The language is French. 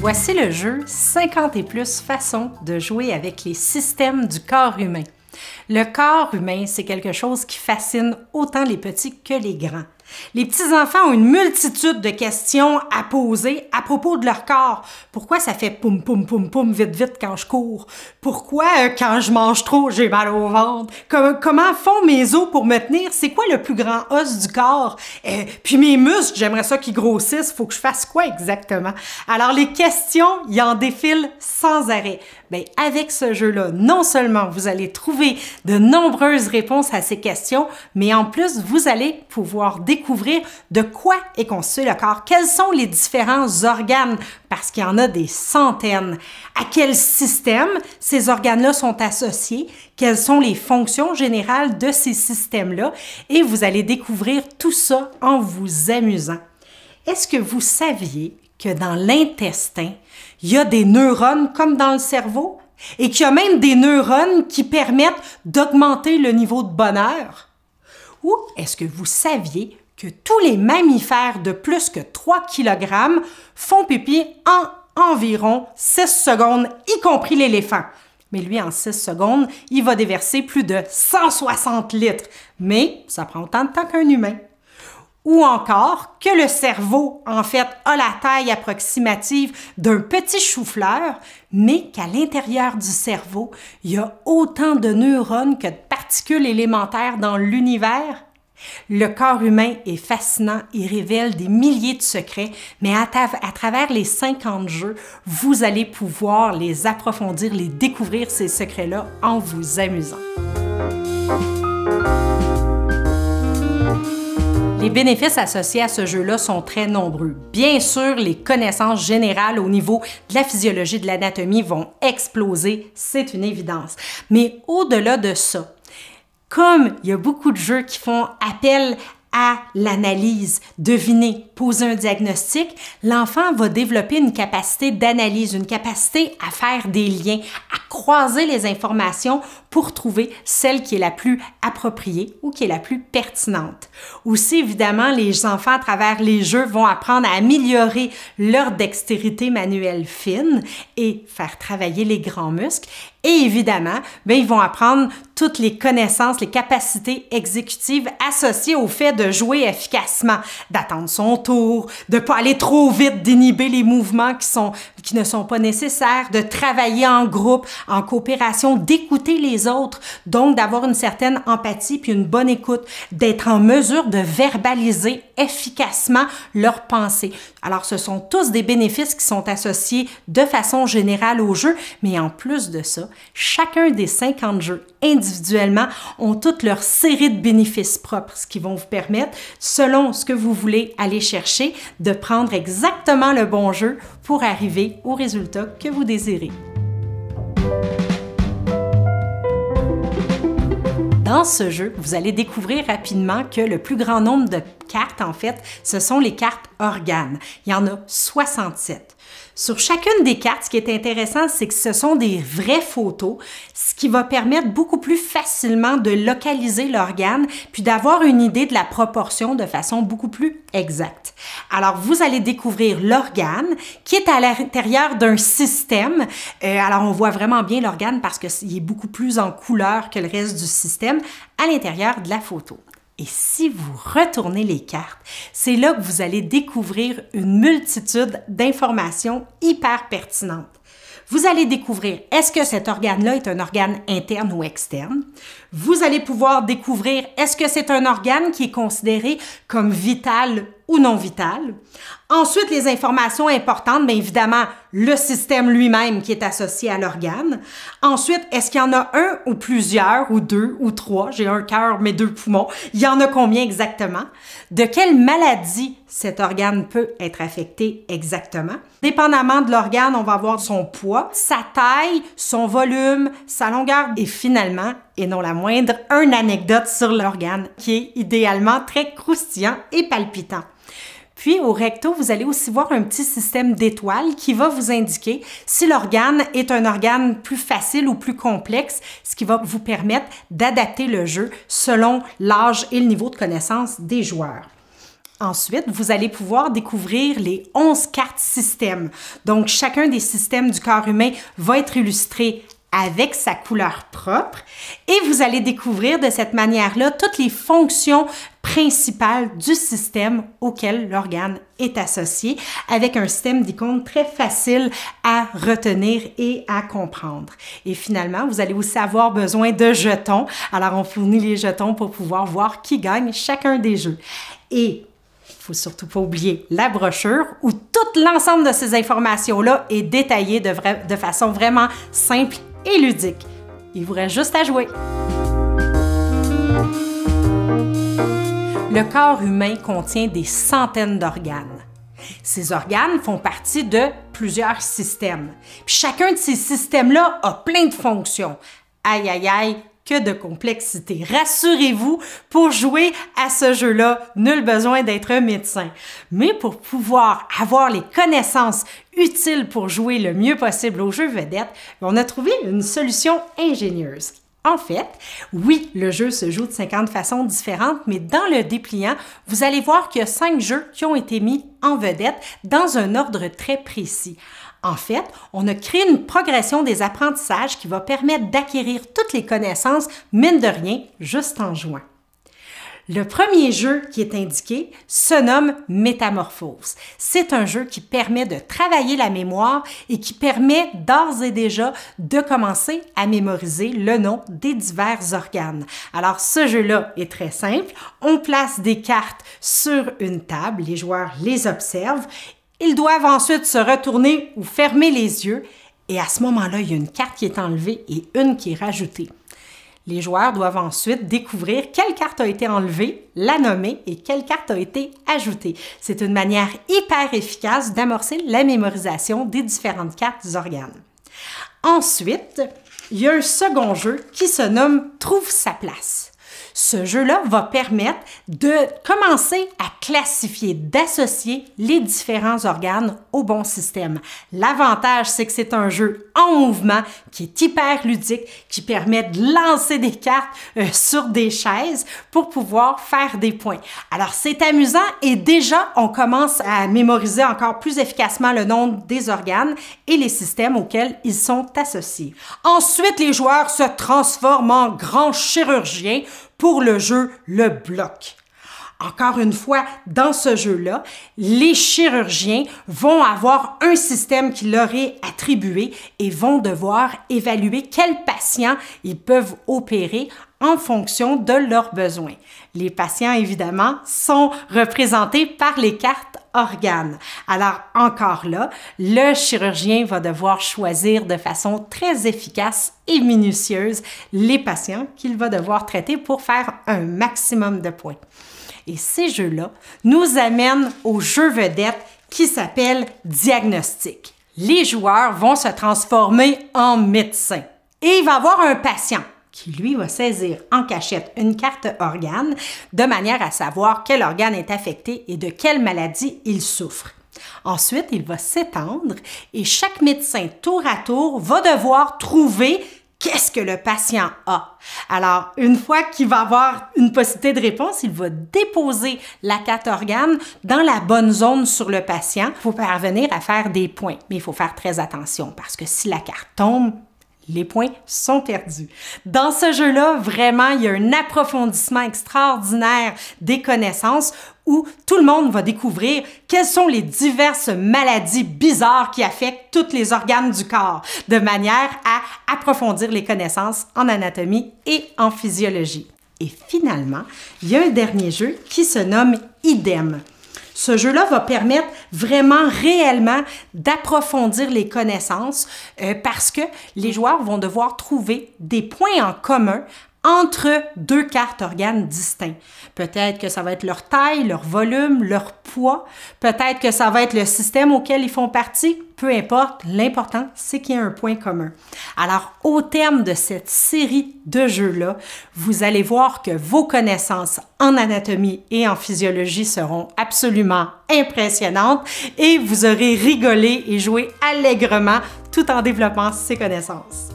Voici le jeu 50 et plus façons de jouer avec les systèmes du corps humain. Le corps humain, c'est quelque chose qui fascine autant les petits que les grands. Les petits-enfants ont une multitude de questions à poser à propos de leur corps. Pourquoi ça fait poum poum poum poum vite vite quand je cours? Pourquoi quand je mange trop, j'ai mal au ventre? Comment font mes os pour me tenir? C'est quoi le plus grand os du corps? Puis mes muscles, j'aimerais ça qu'ils grossissent. Faut que je fasse quoi exactement? Alors les questions, ils en défilent sans arrêt. Bien, avec ce jeu-là, non seulement vous allez trouver de nombreuses réponses à ces questions, mais en plus, vous allez pouvoir découvrir de quoi est constitué le corps, quels sont les différents organes, parce qu'il y en a des centaines, à quel système ces organes-là sont associés, quelles sont les fonctions générales de ces systèmes-là, et vous allez découvrir tout ça en vous amusant. Est-ce que vous saviez que dans l'intestin, il y a des neurones comme dans le cerveau et qu'il y a même des neurones qui permettent d'augmenter le niveau de bonheur? Ou est-ce que vous saviez que tous les mammifères de plus que 3 kg font pipi en environ 6 secondes, y compris l'éléphant? Mais lui, en 6 secondes, il va déverser plus de 160 litres. Mais ça prend autant de temps qu'un humain. Ou encore que le cerveau, en fait, a la taille approximative d'un petit chou-fleur, mais qu'à l'intérieur du cerveau, il y a autant de neurones que de particules élémentaires dans l'univers. Le corps humain est fascinant, il révèle des milliers de secrets, mais à travers les 50 jeux, vous allez pouvoir les approfondir, les découvrir ces secrets-là en vous amusant. Les bénéfices associés à ce jeu-là sont très nombreux. Bien sûr, les connaissances générales au niveau de la physiologie de l'anatomie vont exploser, c'est une évidence. Mais au-delà de ça, comme il y a beaucoup de jeux qui font appel à l'analyse, deviner, poser un diagnostic, l'enfant va développer une capacité d'analyse, une capacité à faire des liens, à croiser les informations pour trouver celle qui est la plus appropriée ou qui est la plus pertinente. Aussi, évidemment, les enfants, à travers les jeux, vont apprendre à améliorer leur dextérité manuelle fine et faire travailler les grands muscles. Et évidemment, bien, ils vont apprendre toutes les connaissances, les capacités exécutives associées au fait de jouer efficacement, d'attendre son tour, de ne pas aller trop vite, d'inhiber les mouvements qui ne sont pas nécessaires, de travailler en groupe, en coopération, d'écouter les autres, donc d'avoir une certaine empathie puis une bonne écoute, d'être en mesure de verbaliser efficacement leurs pensées. Alors, ce sont tous des bénéfices qui sont associés de façon générale au jeu, mais en plus de ça, chacun des 50 jeux individuellement ont toute leur série de bénéfices propres, ce qui vont vous permettre, selon ce que vous voulez aller chercher, de prendre exactement le bon jeu pour arriver au résultat que vous désirez. Dans ce jeu, vous allez découvrir rapidement que le plus grand nombre de cartes, en fait, ce sont les cartes organes. Il y en a 67. Sur chacune des cartes, ce qui est intéressant, c'est que ce sont des vraies photos, ce qui va permettre beaucoup plus facilement de localiser l'organe puis d'avoir une idée de la proportion de façon beaucoup plus exacte. Alors, vous allez découvrir l'organe qui est à l'intérieur d'un système. Alors, on voit vraiment bien l'organe parce qu'il est beaucoup plus en couleur que le reste du système à l'intérieur de la photo. Et si vous retournez les cartes, c'est là que vous allez découvrir une multitude d'informations hyper pertinentes. Vous allez découvrir, est-ce que cet organe-là est un organe interne ou externe? Vous allez pouvoir découvrir, est-ce que c'est un organe qui est considéré comme vital ou non vital? Ensuite, les informations importantes, bien évidemment, le système lui-même qui est associé à l'organe. Ensuite, est-ce qu'il y en a un ou plusieurs, ou deux, ou trois? J'ai un cœur, mais 2 poumons. Il y en a combien exactement? De quelle maladie cet organe peut être affecté exactement? Dépendamment de l'organe, on va voir son poids, sa taille, son volume, sa longueur et finalement, et non la moindre, une anecdote sur l'organe qui est idéalement très croustillant et palpitant. Puis, au recto, vous allez aussi voir un petit système d'étoiles qui va vous indiquer si l'organe est un organe plus facile ou plus complexe, ce qui va vous permettre d'adapter le jeu selon l'âge et le niveau de connaissance des joueurs. Ensuite, vous allez pouvoir découvrir les 11 cartes systèmes. Donc, chacun des systèmes du corps humain va être illustré avec sa couleur propre et vous allez découvrir de cette manière-là toutes les fonctions principales du système auquel l'organe est associé avec un système d'icônes très facile à retenir et à comprendre. Et finalement, vous allez aussi avoir besoin de jetons. Alors, on fournit les jetons pour pouvoir voir qui gagne chacun des jeux. Et il ne faut surtout pas oublier la brochure où tout l'ensemble de ces informations-là est détaillé de façon vraiment simple et ludique. Il vous reste juste à jouer. Le corps humain contient des centaines d'organes. Ces organes font partie de plusieurs systèmes. Puis chacun de ces systèmes-là a plein de fonctions. Aïe, aïe, aïe, que de complexité. Rassurez-vous, pour jouer à ce jeu-là, nul besoin d'être médecin. Mais pour pouvoir avoir les connaissances utiles pour jouer le mieux possible au jeu vedette, on a trouvé une solution ingénieuse. En fait, oui, le jeu se joue de 50 façons différentes, mais dans le dépliant, vous allez voir qu'il y a 5 jeux qui ont été mis en vedette dans un ordre très précis. En fait, on a créé une progression des apprentissages qui va permettre d'acquérir toutes les connaissances, mine de rien, juste en jouant. Le premier jeu qui est indiqué se nomme Métamorphose. C'est un jeu qui permet de travailler la mémoire et qui permet d'ores et déjà de commencer à mémoriser le nom des divers organes. Alors, ce jeu-là est très simple. On place des cartes sur une table, les joueurs les observent. Ils doivent ensuite se retourner ou fermer les yeux et à ce moment-là, il y a une carte qui est enlevée et une qui est rajoutée. Les joueurs doivent ensuite découvrir quelle carte a été enlevée, la nommer et quelle carte a été ajoutée. C'est une manière hyper efficace d'amorcer la mémorisation des différentes cartes des organes. Ensuite, il y a un second jeu qui se nomme Trouve sa place. Ce jeu-là va permettre de commencer à classifier, d'associer les différents organes au bon système. L'avantage, c'est que c'est un jeu en mouvement qui est hyper ludique, qui permet de lancer des cartes sur des chaises pour pouvoir faire des points. Alors, c'est amusant et déjà, on commence à mémoriser encore plus efficacement le nom des organes et les systèmes auxquels ils sont associés. Ensuite, les joueurs se transforment en grands chirurgiens pour le jeu Le Bloc. Encore une fois, dans ce jeu-là, les chirurgiens vont avoir un système qui leur est attribué et vont devoir évaluer quels patients ils peuvent opérer en fonction de leurs besoins. Les patients, évidemment, sont représentés par les cartes organes. Alors, encore là, le chirurgien va devoir choisir de façon très efficace et minutieuse les patients qu'il va devoir traiter pour faire un maximum de points. Et ces jeux-là nous amènent au jeu vedette qui s'appelle Diagnostic. Les joueurs vont se transformer en médecins et il va y avoir un patient qui, lui, va saisir en cachette une carte organe de manière à savoir quel organe est affecté et de quelle maladie il souffre. Ensuite, il va s'étendre et chaque médecin, tour à tour, va devoir trouver qu'est-ce que le patient a. Alors, une fois qu'il va avoir une possibilité de réponse, il va déposer la carte organe dans la bonne zone sur le patient pour parvenir à faire des points. Mais il faut faire très attention parce que si la carte tombe, les points sont perdus. Dans ce jeu-là, vraiment, il y a un approfondissement extraordinaire des connaissances où tout le monde va découvrir quelles sont les diverses maladies bizarres qui affectent tous les organes du corps, de manière à approfondir les connaissances en anatomie et en physiologie. Et finalement, il y a un dernier jeu qui se nomme Idem. Ce jeu-là va permettre vraiment réellement d'approfondir les connaissances parce que les joueurs vont devoir trouver des points en commun entre deux cartes organes distincts. Peut-être que ça va être leur taille, leur volume, leur poids. Peut-être que ça va être le système auquel ils font partie. Peu importe, l'important, c'est qu'il y ait un point commun. Alors, au terme de cette série de jeux-là, vous allez voir que vos connaissances en anatomie et en physiologie seront absolument impressionnantes et vous aurez rigolé et joué allègrement tout en développant ces connaissances.